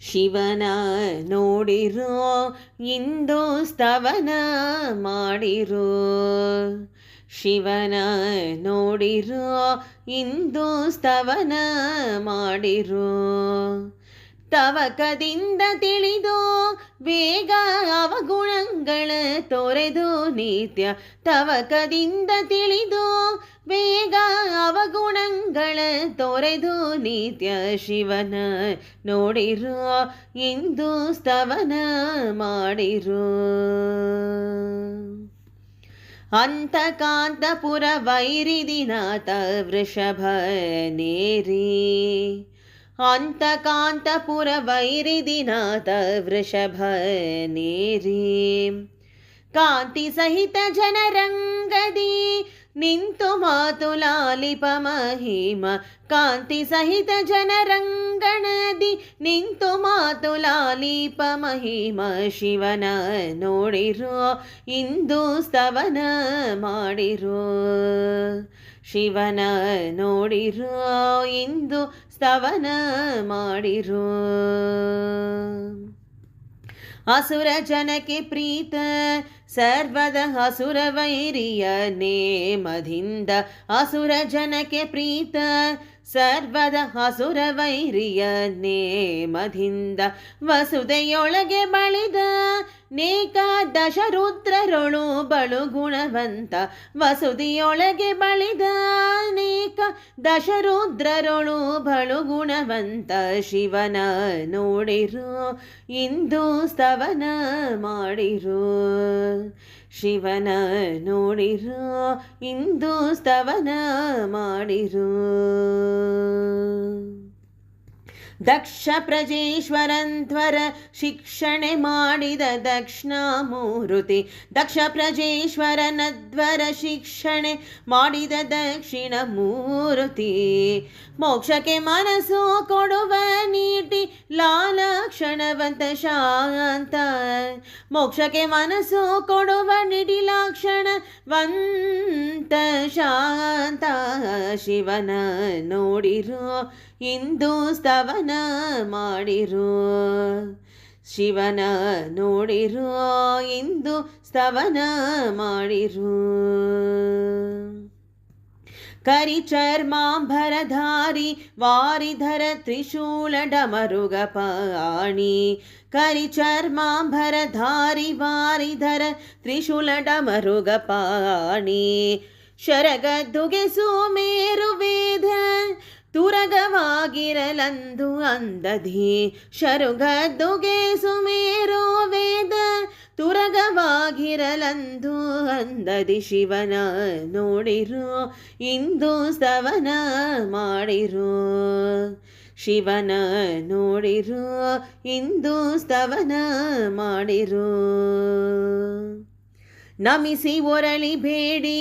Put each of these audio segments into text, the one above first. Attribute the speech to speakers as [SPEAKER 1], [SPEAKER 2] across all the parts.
[SPEAKER 1] ಶಿವನ ನೋಡಿರೋ ಇಂದು ಸ್ತವನ ಮಾಡಿರೋ, ಶಿವನ ನೋಡಿರೋ ಇಂದು ಸ್ತವನ ಮಾಡಿರೋ. ತವಕದಿಂದ ತಿಳಿದು ಬೇಗ ಅವಗುಣಗಳ ತೊರೆದು ನಿತ್ಯ, ತವಕದಿಂದ ತಿಳಿದು ಬೇಗ ಅವಗುಣಗಳ ತೊರೆದು ನಿತ್ಯ. ಶಿವನ ನೋಡಿರೋ ಇಂದು ಸ್ತವನ ಮಾಡಿರೋ. ಅಂತಕಾಂತಪುರ ವೈರಿದಿನಾಥ ವೃಷಭ ನೇರಿ, ಅಂತಕಾಂತಪುರ ವೈರಿದಿನಾಥ ವೃಷಭ ನೇರಿ. ಕಾಂತಿ ಸಹಿತ ಜನರಂಗದಿ ನಿಂತು ಮಾತು ಲಾಲಿಪ ಮಹಿಮ, ಕಾಂತಿ ಸಹಿತ ಜನರಂಗಣದಿ ನಿಂತು ಮಾತು ಲಾಲಿಪ ಮಹಿಮ. ಶಿವನ ನೋಡಿರೋ ಇಂದು ಸ್ತವನ ಮಾಡಿರೋ, ಶಿವನ ನೋಡಿರೋ ಇಂದು ಸ್ತವನ ಮಾಡಿರೋ. ಅಸುರ ಜನಕ್ಕೆ ಪ್ರೀತ ಸರ್ವದ ಅಸುರ ವೈರಿಯ ನೇಮದಿಂದ, ಅಸುರ ಜನಕ್ಕೆ ಪ್ರೀತ ಸರ್ವದ ಅಸುರ ವೈರಿಯ ನೇಮದಿಂದ. ವಸುದೆಯೊಳಗೆ ಬಳಿದ ನೇಕಾದಶ ರುದ್ರರೊಳು ಬಳು ಗುಣವಂತ, ವಸುದೆಯೊಳಗೆ ಬಳಿದ ನೇಕ ದಶರುದ್ರರೊಳು ಬಳು ಗುಣವಂತ. ಶಿವನ ನೋಡಿರೋ ಇಂದು ಸ್ತವನ ಮಾಡಿರೋ, ಶಿವನ ನೋಡಿರೋ ಇಂದು ಸ್ತವನ ಮಾಡಿರೋ. ದಕ್ಷ ಪ್ರಜೇಶ್ವರಂಧ್ವರ ಶಿಕ್ಷಣೆ ಮಾಡಿದ ದಕ್ಷಿಣಾಮೂರ್ತಿ, ದಕ್ಷ ಪ್ರಜೇಶ್ವರನಧ್ವರ ಶಿಕ್ಷಣೆ ಮಾಡಿದ ದಕ್ಷಿಣ ಮೂರ್ತಿ. ಮೋಕ್ಷಕ್ಕೆ ಮನಸ್ಸು ಕೊಡುವ ನೀಟಿ ಲಾಲಕ್ಷಣವಂತ ಶಾಂತ, ಮೋಕ್ಷಕ್ಕೆ ಮನಸ್ಸು ಕೊಡುವ ನಿಡಿ ಲಾಕ್ಷಣವಂತ ಶಾಂತ. ಶಿವನ ನೋಡಿರೋ ಇಂದು ಸ್ತವನ ಮಾಡಿರೋ, ಶಿವನ ನೋಡಿರೋ ಇಂದು ಸ್ತವನ ಮಾಡಿರೋ. ಕರಿಚರ್ಮಾಂಬರಧಾರಿ ವಾರಿಧರ ತ್ರಿಶೂಲ ಡಮರುಗ ಪಾಣಿ, ಕರಿಚರ್ಮಾಂಬರಧಾರಿ ವಾರಿಧರ ತ್ರಿಶೂಲ ಡಮರುಗ ಪಾಣಿ. ಶರಗದ್ದುಗೆ ಸುಮೇರು ವೇದ ತುರಗವಾಗಿರಲಂದು ಅಂದಧಿ, ಶರುಗದ್ದುಗೆ ಸುಮೇರು ವೇದ ತುರಗವಾಗಿರಲಂದು ಅಂದದಿ. ಶಿವನ ನೋಡಿರೋ ಇಂದು ಸ್ತವನ ಮಾಡಿರೋ, ಶಿವನ ನೋಡಿರೋ ಇಂದು ಸ್ತವನ ಮಾಡಿರೋ. ನಮಿಸಿ ಒರಳಿ ಬೇಡಿ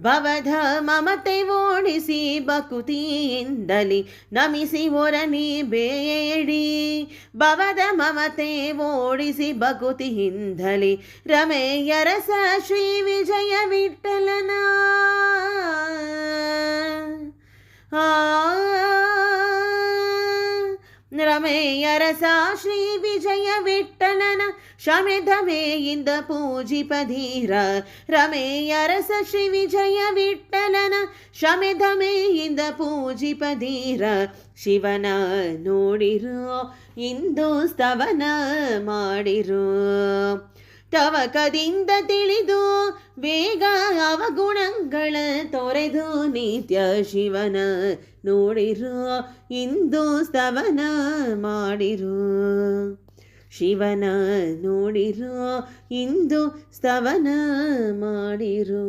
[SPEAKER 1] ಭವಧ ಮಮತೆ ಓಡಿಸಿ ಬಕುತಿಯಿಂದಲಿ, ನಮಿಸಿ ಒರನಿ ಬೇಡಿ ಭವದ ಮಮತೆ ಓಡಿಸಿ ಬಕುತಿಯಿಂದಲಿ. ರಮೆಯ ರಸ ಶ್ರೀ ವಿಜಯ ವಿಠಲನ, ರಮೆಯ ರಸ ಶ್ರೀ ವಿಜಯ ವಿಠಲನ ಶಮೆಧಮೆಯಿಂದ ಪೂಜಿಪಧೀರ. ರಮೆಯ ರಸ ಶ್ರೀ ವಿಜಯ ವಿಠಲನ ಶಮೆಧಮೆಯಿಂದ ಪೂಜಿಪಧೀರ. ಶಿವನ ನೋಡಿರೋ ಇಂದು ಸ್ತವನ ಮಾಡಿರೋ, ತವಕದಿಂದ ತಿಳಿದು ಬೇಗ ಅವಗುಣಗಳ ತೊರೆದು ನಿತ್ಯ. ಶಿವನ ನೋಡಿರೋ ಇಂದು ಸ್ತವನ ಮಾಡಿರೋ, ಶಿವನ ನೋಡಿರೋ ಇಂದು ಸ್ತವನ ಮಾಡಿರೋ.